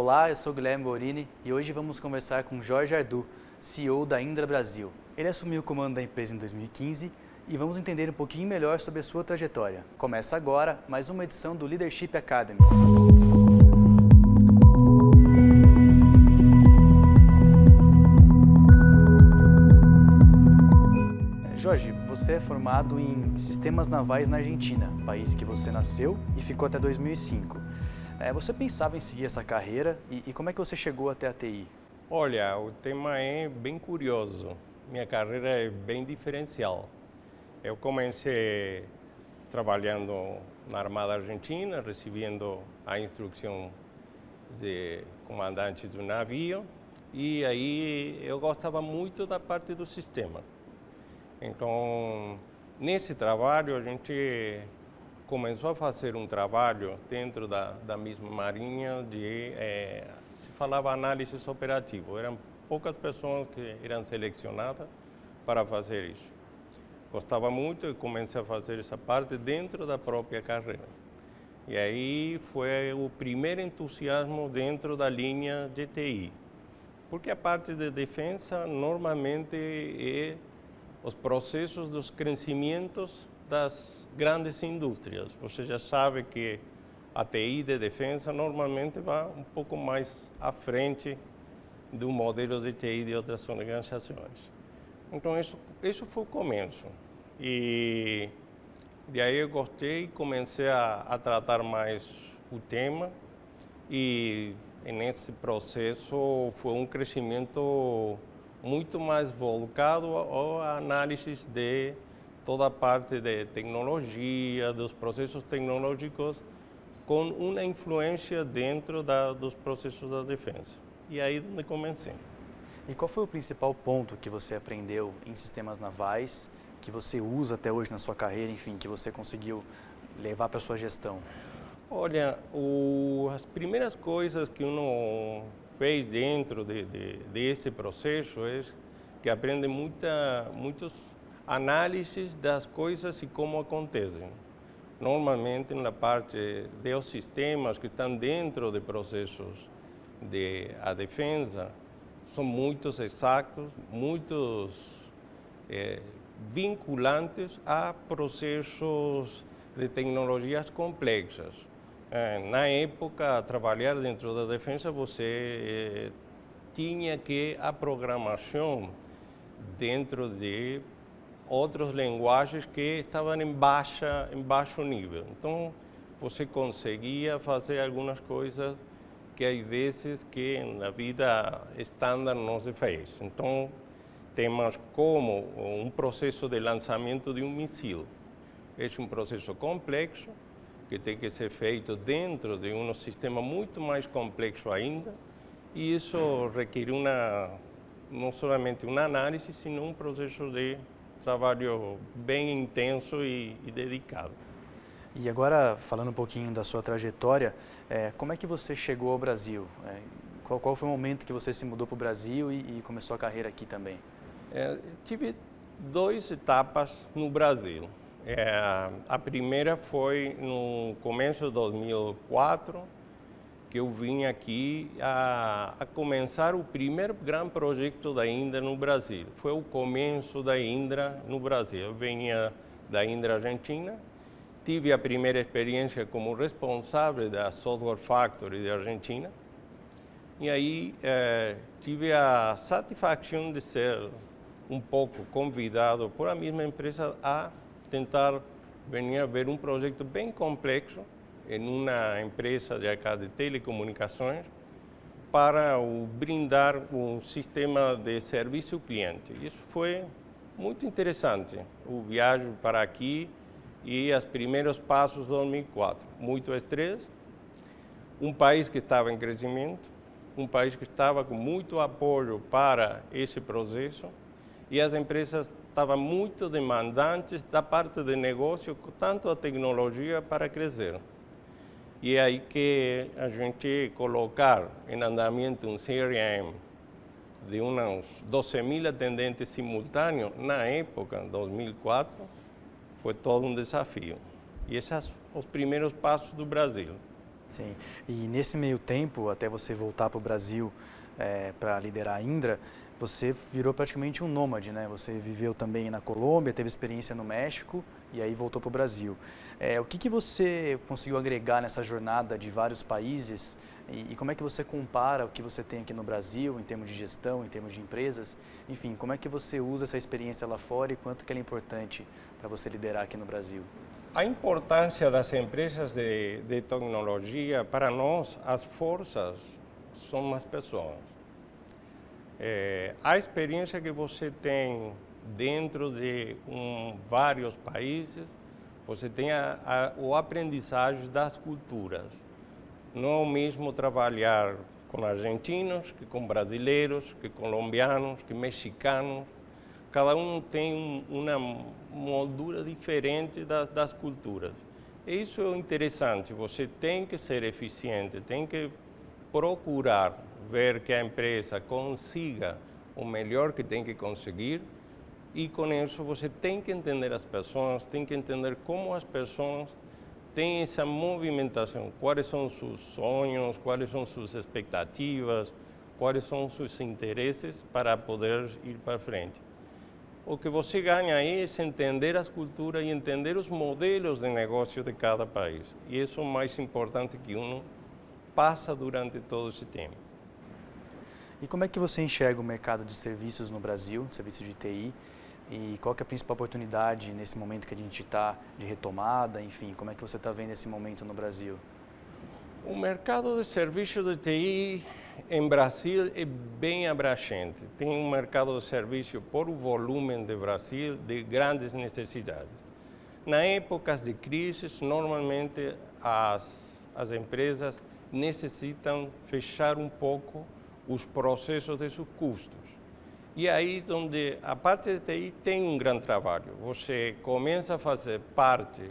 Olá, eu sou Guilherme Borini e hoje vamos conversar com Jorge Ardu, CEO da Indra Brasil. Ele assumiu o comando da empresa em 2015 e vamos entender um pouquinho melhor sobre a sua trajetória. Começa agora mais uma edição do Leadership Academy. Jorge, você é formado em Sistemas Navais na Argentina, país que você nasceu e ficou até 2005. Você pensava em seguir essa carreira e como é que você chegou até a TI? Olha, o tema é bem curioso. Minha carreira é bem diferencial. Eu comecei trabalhando na Armada Argentina, recebendo a instrução de comandante do navio, e aí eu gostava muito da parte do sistema. Então, nesse trabalho, a gente começou a fazer um trabalho dentro da mesma marinha se falava análises operativas. Eram poucas pessoas que eram selecionadas para fazer isso. Gostava muito e comecei a fazer essa parte dentro da própria carreira. E aí foi o primeiro entusiasmo dentro da linha de TI. Porque a parte de defesa normalmente é os processos dos crescimentos das grandes indústrias. Você já sabe que a TI de defesa normalmente vai um pouco mais à frente do modelo de TI de outras organizações. Então, isso foi o começo. E aí eu gostei e comecei a tratar mais o tema. E nesse processo foi um crescimento muito mais voltado à análise de toda a parte de tecnologia, dos processos tecnológicos, com uma influência dentro dos processos da defesa. E aí onde comecei. E qual foi o principal ponto que você aprendeu em sistemas navais, que você usa até hoje na sua carreira, enfim, que você conseguiu levar para a sua gestão? Olha, as primeiras coisas que uno fez dentro desse processo é que aprende muitas análises das coisas e como acontecem. Normalmente, na parte dos sistemas que estão dentro de processos de defesa, são muitos exatos, muitos vinculantes a processos de tecnologias complexas. Na época, trabalhar dentro da defesa, você tinha que a programação dentro de outras linguagens que estavam em baixo nível. Então, você conseguia fazer algumas coisas que às vezes que na vida estándar não se fez. Então, temas como um processo de lançamento de um míssil. É um processo complexo, que tem que ser feito dentro de um sistema muito mais complexo ainda, e isso requer não somente uma análise, sino um processo de trabalho bem intenso e dedicado. E agora, falando um pouquinho da sua trajetória, como é que você chegou ao Brasil? Qual foi o momento que você se mudou para o Brasil e começou a carreira aqui também? Tive duas etapas no Brasil. A primeira foi no começo de 2004, que eu vim aqui a começar o primeiro grande projeto da Indra no Brasil. Foi o começo da Indra no Brasil. Eu vinha da Indra Argentina, tive a primeira experiência como responsável da Software Factory da Argentina, e aí tive a satisfação de ser um pouco convidado por a mesma empresa a tentar venir a ver um projeto bem complexo em uma empresa de telecomunicações para brindar um sistema de serviço ao cliente. Isso foi muito interessante, o viagem para aqui e os primeiros passos de 2004. Muito estresse, um país que estava em crescimento, um país que estava com muito apoio para esse processo, e as empresas estavam muito demandantes da parte de negócio, tanto a tecnologia para crescer. E é aí que a gente colocar em andamento um CRM de uns 12.000 atendentes simultâneos, na época, em 2004, foi todo um desafio. E esses são os primeiros passos do Brasil. Sim. E nesse meio tempo, até você voltar para o Brasil para liderar a Indra, você virou praticamente um nômade, né? Você viveu também na Colômbia, teve experiência no México e aí voltou para o Brasil. O que você conseguiu agregar nessa jornada de vários países e como é que você compara o que você tem aqui no Brasil em termos de gestão, em termos de empresas? Enfim, como é que você usa essa experiência lá fora e quanto que ela é importante para você liderar aqui no Brasil? A importância das empresas de tecnologia, para nós, as forças são as pessoas. A experiência que você tem dentro de vários países, você tem o aprendizagem das culturas. Não é o mesmo trabalhar com argentinos, que com brasileiros, que colombianos, que mexicanos. Cada um tem uma moldura diferente das culturas. Isso é interessante, você tem que ser eficiente, tem que procurar ver que a empresa consiga o melhor que tem que conseguir e com isso você tem que entender as pessoas, tem que entender como as pessoas têm essa movimentação, quais são seus sonhos, quais são suas expectativas, quais são seus interesses para poder ir para frente. O que você ganha aí é entender as culturas e entender os modelos de negócio de cada país. E isso é o mais importante que passa durante todo esse tempo. E como é que você enxerga o mercado de serviços no Brasil, serviços de TI? E qual que é a principal oportunidade nesse momento que a gente está de retomada? Enfim, como é que você está vendo esse momento no Brasil? O mercado de serviços de TI em Brasil é bem abrangente. Tem um mercado de serviço por o volume de Brasil de grandes necessidades. Na épocas de crise, normalmente as empresas necessitam fechar um pouco os processos de seus custos. E aí onde a parte de TI tem um grande trabalho. Você começa a fazer parte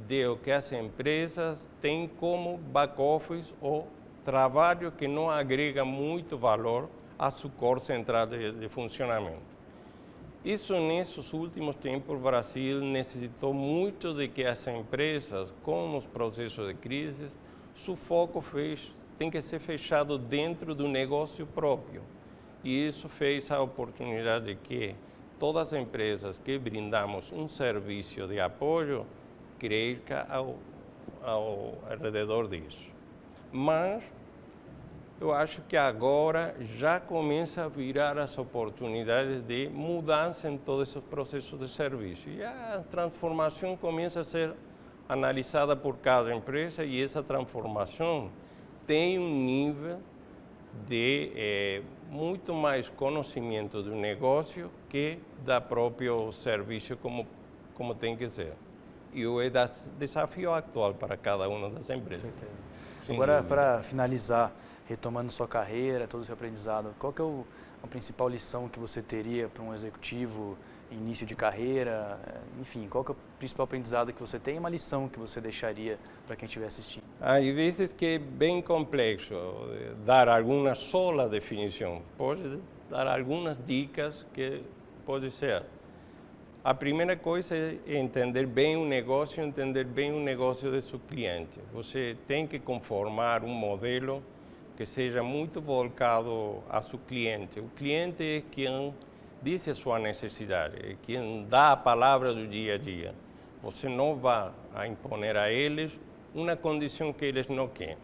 do que as empresas têm como back-office ou trabalho que não agrega muito valor à sua core central de funcionamento. Isso, nesses últimos tempos, o Brasil necessitou muito de que as empresas, com os processos de crise, seu foco tem que ser fechado dentro do negócio próprio. E isso fez a oportunidade de que todas as empresas que brindamos um serviço de apoio cresça ao redor disso. Mas eu acho que agora já começa a virar as oportunidades de mudança em todos esses processos de serviço. E a transformação começa a ser analisada por cada empresa e essa transformação tem um nível de muito mais conhecimento do negócio que da próprio serviço como tem que ser. E é desafio atual para cada uma das empresas. Com certeza. Agora, para finalizar, retomando sua carreira, todo o seu aprendizado, qual que é a principal lição que você teria para um executivo início de carreira? Enfim, qual que é o principal aprendizado que você tem e uma lição que você deixaria para quem estiver assistindo? Há vezes que é bem complexo dar alguma sola definição. Pode dar algumas dicas que pode ser. A primeira coisa é entender bem o negócio, entender bem o negócio do seu cliente. Você tem que conformar um modelo que seja muito voltado ao seu cliente. O cliente é quem diz a sua necessidade, é quem dá a palavra do dia a dia. Você não vai imponer a eles uma condição que eles não querem.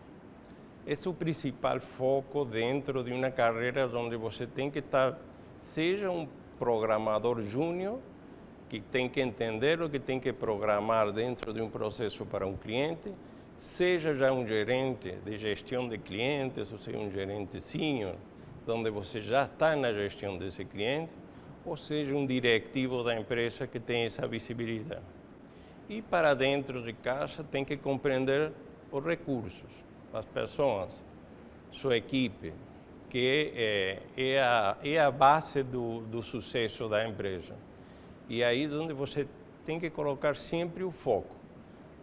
Esse é o principal foco dentro de uma carreira onde você tem que estar, seja um programador júnior, que tem que entender o que tem que programar dentro de um processo para um cliente, seja já um gerente de gestão de clientes, ou seja, um gerente sênior, onde você já está na gestão desse cliente, ou seja, um diretivo da empresa que tem essa visibilidade. E para dentro de casa tem que compreender os recursos, as pessoas, sua equipe, que é a base do sucesso da empresa. E aí onde você tem que colocar sempre o foco.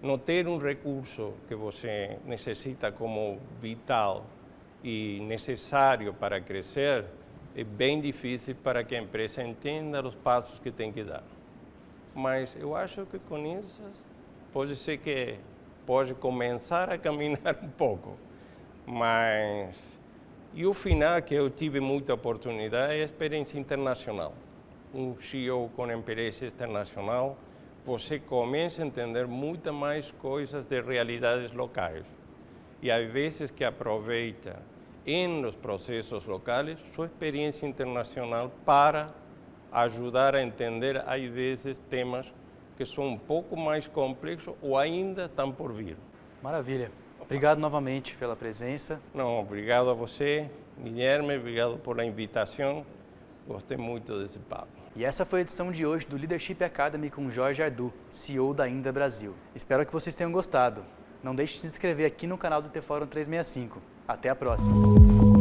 Não ter um recurso que você necessita como vital e necessário para crescer é bem difícil para que a empresa entenda os passos que tem que dar. Mas eu acho que com isso pode ser que pode começar a caminhar um pouco. Mas, e o final que eu tive muita oportunidade é a experiência internacional. Um CEO com empresa internacional, você começa a entender muito mais coisas de realidades locais. E às vezes que aproveita nos processos locais sua experiência internacional para ajudar a entender, às vezes, temas que são um pouco mais complexos ou ainda estão por vir. Maravilha. Obrigado novamente pela presença. Não, obrigado a você, Guilherme, obrigado pela invitação. Gostei muito desse papo. E essa foi a edição de hoje do Leadership Academy com Jorge Ardu, CEO da Indra Brasil. Espero que vocês tenham gostado. Não deixe de se inscrever aqui no canal do T-Fórum 365. Até a próxima!